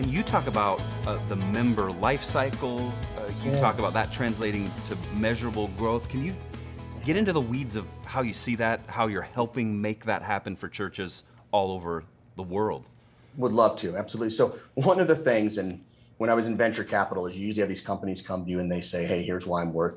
And you talk about the member life cycle. You talk about that translating to measurable growth. Can you get into the weeds of how you see that, how you're helping make that happen for churches all over the world? Would love to, absolutely. So one of the things, and when I was in venture capital, is you usually have these companies come to you and they say, hey, here's why I'm worth,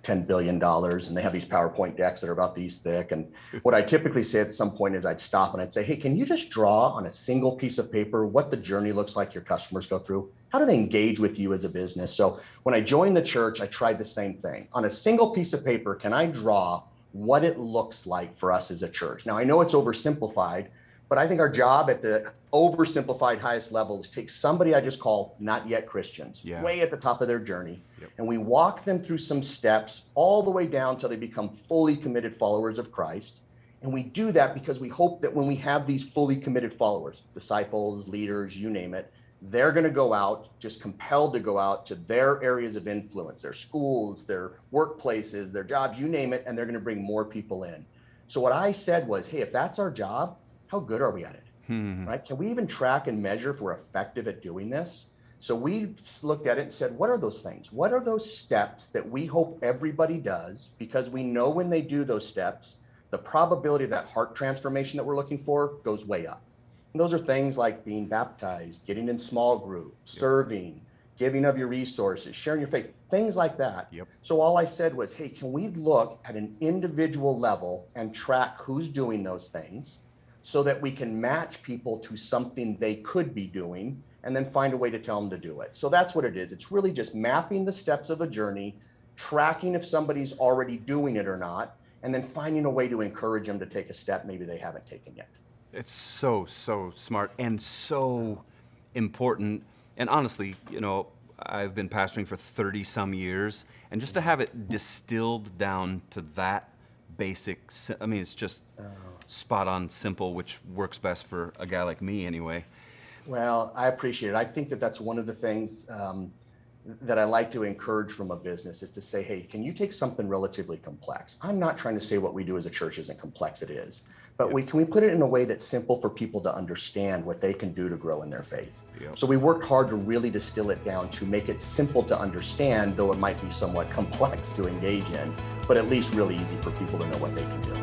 $10 billion. And they have these PowerPoint decks that are about these thick. And what I typically say at some point is I'd stop and I'd say, hey, can you just draw on a single piece of paper what the journey looks like your customers go through? How do they engage with you as a business? So when I joined the church, I tried the same thing. On a single piece of paper, can I draw what it looks like for us as a church? Now, I know it's oversimplified, but I think our job at the oversimplified highest level is take somebody I just call not yet Christians, way at the top of their journey, and we walk them through some steps all the way down till they become fully committed followers of Christ. And we do that because we hope that when we have these fully committed followers, disciples, leaders, you name it, they're going to go out, just compelled to go out to their areas of influence, their schools, their workplaces, their jobs, you name it, and they're going to bring more people in. So what I said was, hey, if that's our job, how good are we at it? Right? Can we even track and measure if we're effective at doing this? So we looked at it and said, what are those things? What are those steps that we hope everybody does? Because we know when they do those steps, the probability of that heart transformation that we're looking for goes way up. And those are things like being baptized, getting in small groups, serving, giving of your resources, sharing your faith, things like that. So all I said was, hey, can we look at an individual level and track who's doing those things, so that we can match people to something they could be doing and then find a way to tell them to do it. So that's what it is. It's really just mapping the steps of a journey, tracking if somebody's already doing it or not, and then finding a way to encourage them to take a step maybe they haven't taken yet. It's so smart and so important. And honestly, I've been pastoring for 30 some years, and just to have it distilled down to that basic, it's just spot on simple, which works best for a guy like me anyway. Well, I appreciate it. I think that that's one of the things that I like to encourage from a business is to say, hey, can you take something relatively complex? I'm not trying to say what we do as a church isn't complex, it is. But can we put it in a way that's simple for people to understand what they can do to grow in their faith? So we worked hard to really distill it down to make it simple to understand, though it might be somewhat complex to engage in, but at least really easy for people to know what they can do.